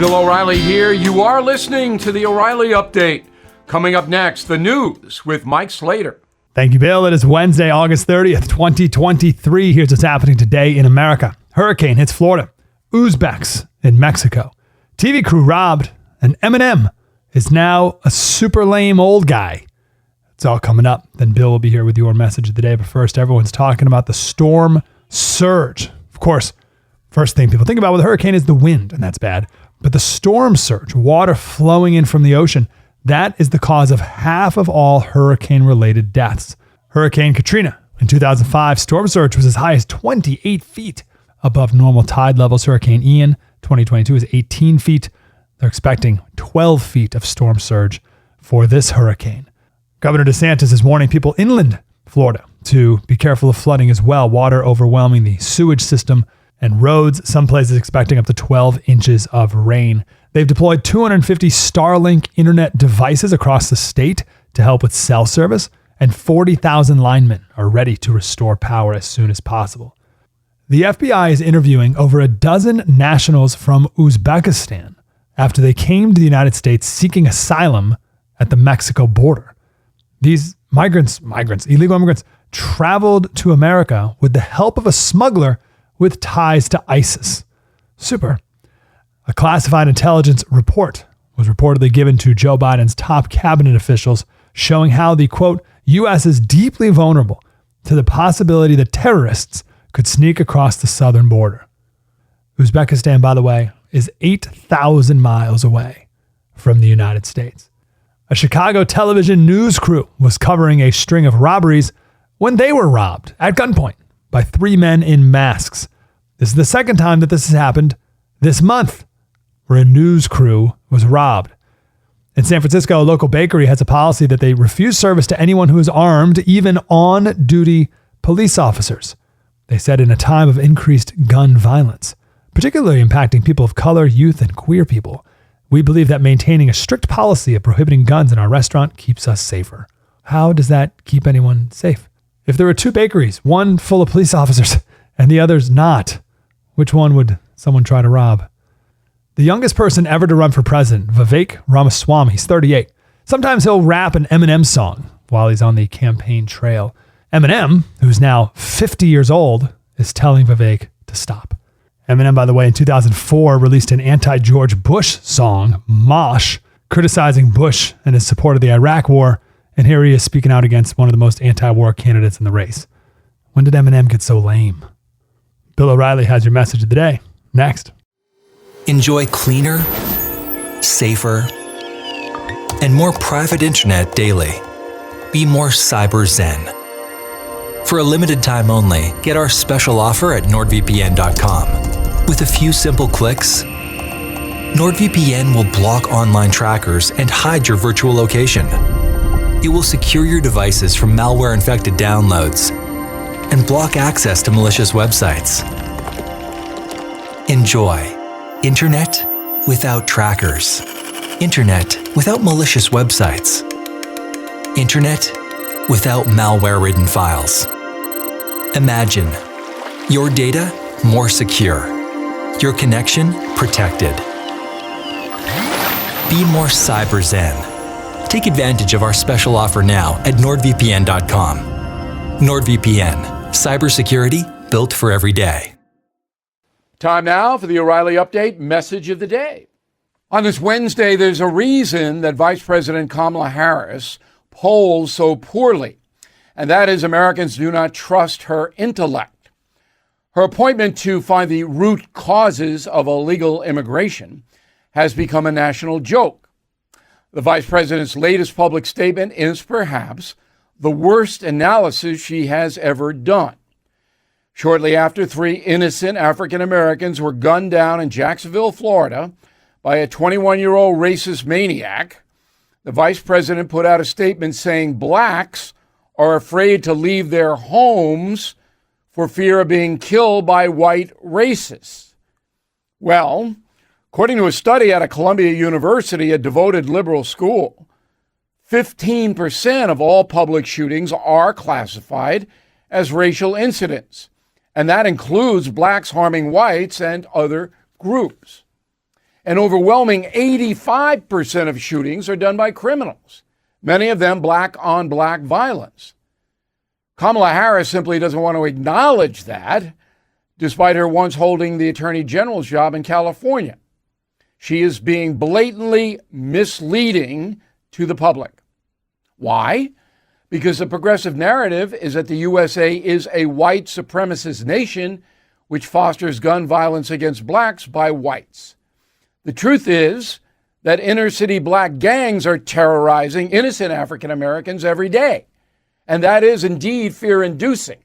Bill O'Reilly here. You are listening to the O'Reilly Update. Coming up next, the news with Mike Slater. Thank you, Bill. It is Wednesday, August 30th, 2023. Here's what's happening today in America. Hurricane hits Florida. Uzbeks in Mexico. TV crew robbed. And Eminem is now a super lame old guy. It's all coming up. Then Bill will be here with your message of the day. But first, everyone's talking about the storm surge. Of course, first thing people think about with a hurricane is the wind, and that's bad. But the storm surge, water flowing in from the ocean, that is the cause of half of all hurricane-related deaths. Hurricane Katrina in 2005, storm surge was as high as 28 feet above normal tide levels. Hurricane Ian, 2022, is 18 feet. They're expecting 12 feet of storm surge for this hurricane. Governor DeSantis is warning people inland Florida to be careful of flooding as well. Water overwhelming the sewage system and roads. Some places expecting up to 12 inches of rain. They've deployed 250 Starlink internet devices across the state to help with cell service, and 40,000 linemen are ready to restore power as soon as possible. The FBI is interviewing over a dozen nationals from Uzbekistan after they came to the United States seeking asylum at the Mexico border. These illegal immigrants, traveled to America with the help of a smuggler with ties to ISIS. Super. A classified intelligence report was reportedly given to Joe Biden's top cabinet officials showing how the, quote, U.S. is deeply vulnerable to the possibility that terrorists could sneak across the southern border. Uzbekistan, by the way, is 8,000 miles away from the United States. A Chicago television news crew was covering a string of robberies when they were robbed at gunpoint by three men in masks. This is the second time that this has happened this month, where a news crew was robbed. In San Francisco, a local bakery has a policy that they refuse service to anyone who is armed, even on-duty police officers. They said in a time of increased gun violence, particularly impacting people of color, youth, and queer people, we believe that maintaining a strict policy of prohibiting guns in our restaurant keeps us safer. How does that keep anyone safe? If there were two bakeries, one full of police officers and the other's not, which one would someone try to rob? The youngest person ever to run for president, Vivek Ramaswamy, he's 38. Sometimes he'll rap an Eminem song while he's on the campaign trail. Eminem, who's now 50 years old, is telling Vivek to stop. Eminem, by the way, in 2004 released an anti-George Bush song, Mosh, criticizing Bush and his support of the Iraq War. And here he is speaking out against one of the most anti-war candidates in the race. When did Eminem get so lame? Bill O'Reilly has your message of the day. Next. Enjoy cleaner, safer, and more private internet daily. Be more cyber zen. For a limited time only, get our special offer at NordVPN.com. With a few simple clicks, NordVPN will block online trackers and hide your virtual location. It will secure your devices from malware-infected downloads and block access to malicious websites. Enjoy internet without trackers. Internet without malicious websites. Internet without malware-ridden files. Imagine your data more secure, your connection protected. Be more cyber zen. Take advantage of our special offer now at NordVPN.com. NordVPN, cybersecurity built for every day. Time now for the O'Reilly Update message of the day. On this Wednesday, there's a reason that Vice President Kamala Harris polls so poorly, and that is Americans do not trust her intellect. Her appointment to find the root causes of illegal immigration has become a national joke. The vice president's latest public statement is perhaps the worst analysis she has ever done. Shortly after, 3 innocent African Americans were gunned down in Jacksonville, Florida, by a 21-year-old racist maniac, the vice president put out a statement saying blacks are afraid to leave their homes for fear of being killed by white racists. Well, according to a study at a Columbia University, a devoted liberal school, 15% of all public shootings are classified as racial incidents, and that includes blacks harming whites and other groups. An overwhelming 85% of shootings are done by criminals, many of them black-on-black violence. Kamala Harris simply doesn't want to acknowledge that, despite her once holding the Attorney General's job in California. She is being blatantly misleading to the public. Why? Because the progressive narrative is that the USA is a white supremacist nation which fosters gun violence against blacks by whites. The truth is that inner city black gangs are terrorizing innocent African Americans every day. And that is indeed fear-inducing.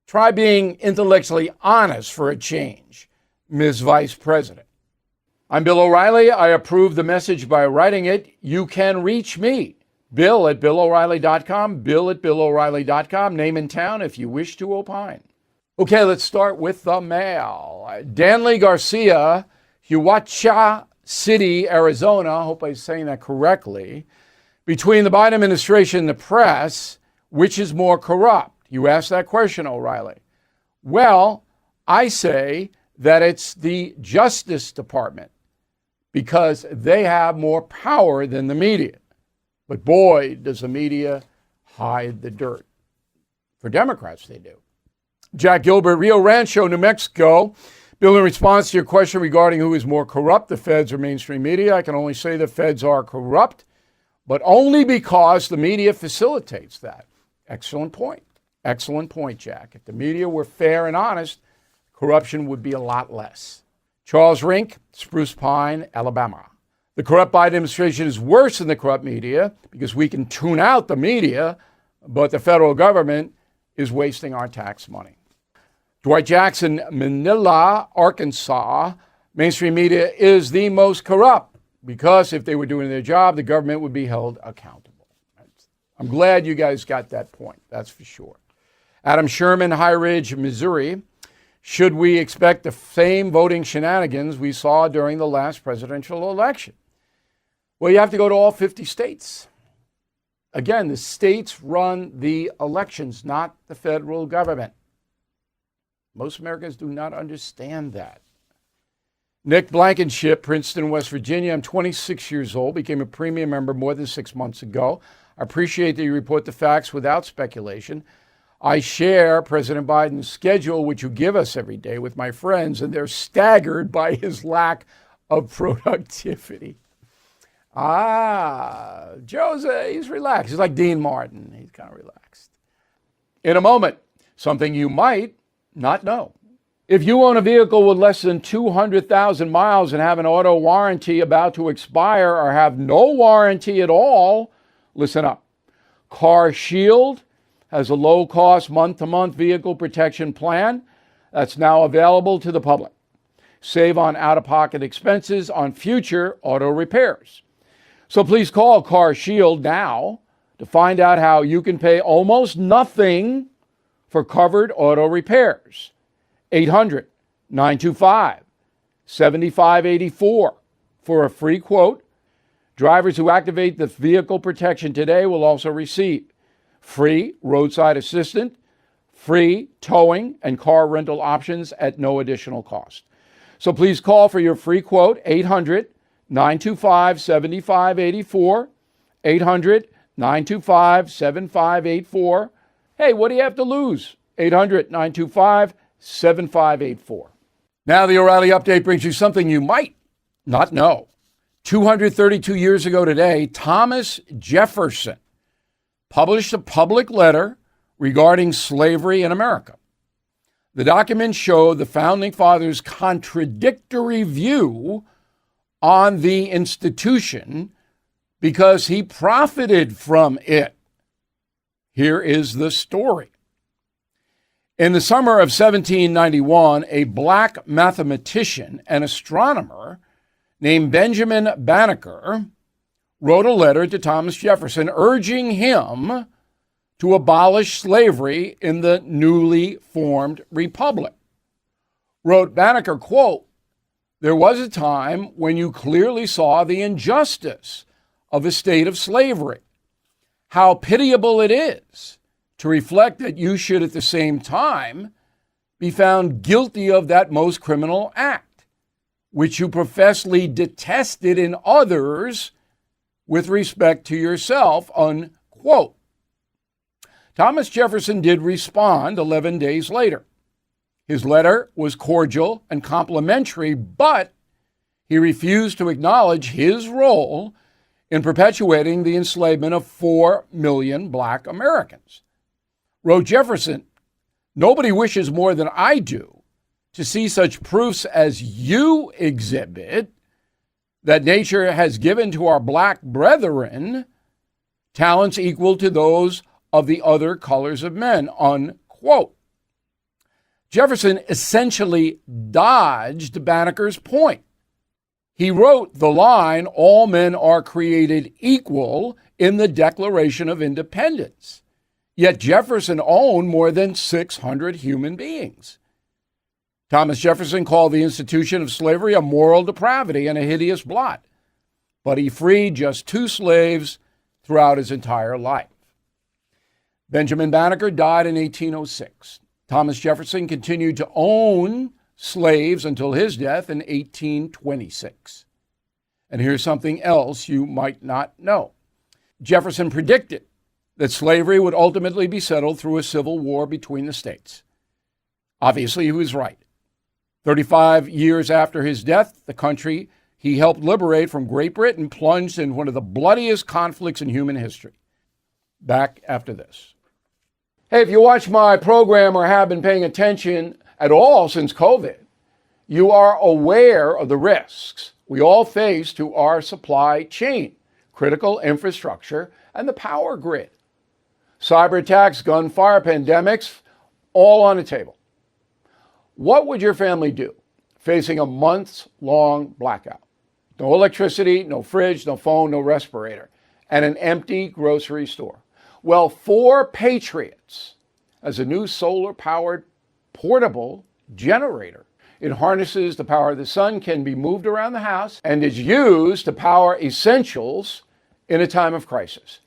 Try being intellectually honest for a change, Ms. Vice President. I'm Bill O'Reilly. I approve the message by writing it. You can reach me, Bill@BillO'Reilly.com, Bill@BillO'Reilly.com, name and town if you wish to opine. Okay, let's start with the mail. Danley Garcia, Hiwacha City, Arizona, I hope I'm saying that correctly. Between the Biden administration and the press, which is more corrupt? You asked that question, O'Reilly. Well, I say that it's the Justice Department because they have more power than the media. But boy, does the media hide the dirt. For Democrats, they do. Jack Gilbert, Rio Rancho, New Mexico. Bill, in response to your question regarding who is more corrupt, the feds or mainstream media, I can only say the feds are corrupt, but only because the media facilitates that. Excellent point. Excellent point, Jack. If the media were fair and honest, corruption would be a lot less. Charles Rink, Spruce Pine, Alabama. The corrupt Biden administration is worse than the corrupt media because we can tune out the media, but the federal government is wasting our tax money. Dwight Jackson, Manila, Arkansas. Mainstream media is the most corrupt because if they were doing their job, the government would be held accountable. I'm glad you guys got that point. That's for sure. Adam Sherman, High Ridge, Missouri. Should we expect the same voting shenanigans we saw during the last presidential election? Well, you have to go to all 50 states. Again, the states run the elections, not the federal government. Most Americans do not understand that. Nick Blankenship, Princeton, West Virginia. I'm 26 years old, became a premium member more than 6 months ago. I appreciate that you report the facts without speculation. I share President Biden's schedule, which you give us every day, with my friends, and they're staggered by his lack of productivity. Joe's he's relaxed. He's like Dean Martin. He's kind of relaxed. In a moment, something you might not know. If you own a vehicle with less than 200,000 miles and have an auto warranty about to expire or have no warranty at all, listen up. CarShield has a low-cost month-to-month vehicle protection plan that's now available to the public. Save on out-of-pocket expenses on future auto repairs. So please call CarShield now to find out how you can pay almost nothing for covered auto repairs. 800-925-7584 for a free quote. Drivers who activate the vehicle protection today will also receive free roadside assistance, free towing, and car rental options at no additional cost. So please call for your free quote, 800-925-7584, 800-925-7584. Hey, what do you have to lose? 800-925-7584. Now the O'Reilly Update brings you something you might not know. 232 years ago today, Thomas Jefferson published a public letter regarding slavery in America. The document showed the Founding Fathers' contradictory view on the institution because he profited from it. Here is the story. In the summer of 1791, a black mathematician and astronomer named Benjamin Banneker wrote a letter to Thomas Jefferson urging him to abolish slavery in the newly formed republic. Wrote Banneker, quote, "There was a time when you clearly saw the injustice of a state of slavery. How pitiable it is to reflect that you should at the same time be found guilty of that most criminal act. which you professedly detested in others with respect to yourself, unquote. Thomas Jefferson did respond 11 days later. His letter was cordial and complimentary, but he refused to acknowledge his role in perpetuating the enslavement of 4 million black Americans. Wrote Jefferson, "Nobody wishes more than I do to see such proofs as you exhibit that nature has given to our black brethren talents equal to those of the other colors of men," unquote. Jefferson essentially dodged Banneker's point. He wrote the line, "All men are created equal," in the Declaration of Independence. Yet Jefferson owned more than 600 human beings. Thomas Jefferson called the institution of slavery a moral depravity and a hideous blot, but he freed just 2 slaves throughout his entire life. Benjamin Banneker died in 1806. Thomas Jefferson continued to own slaves until his death in 1826. And here's something else you might not know. Jefferson predicted that slavery would ultimately be settled through a civil war between the states. Obviously, he was right. 35 years after his death, the country he helped liberate from Great Britain plunged in one of the bloodiest conflicts in human history. Back after this. Hey, if you watch my program or have been paying attention at all since COVID, you are aware of the risks we all face to our supply chain, critical infrastructure, and the power grid. Cyber attacks, gunfire, pandemics, all on the table. What would your family do facing a months-long blackout? No electricity, no fridge, no phone, no respirator, and an empty grocery store. Well, 4 Patriots as a new solar-powered portable generator. It harnesses the power of the sun, can be moved around the house, and is used to power essentials in a time of crisis.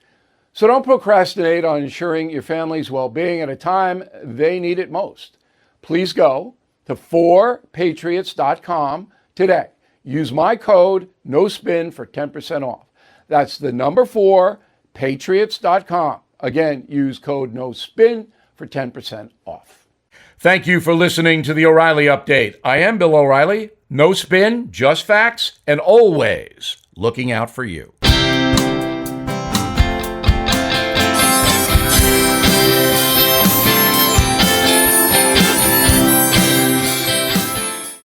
So don't procrastinate on ensuring your family's well-being at a time they need it most. Please go to 4patriots.com today. Use my code NOSPIN for 10% off. That's the number 4patriots.com. Again, use code NOSPIN for 10% off. Thank you for listening to the O'Reilly Update. I am Bill O'Reilly. No spin, just facts, and always looking out for you.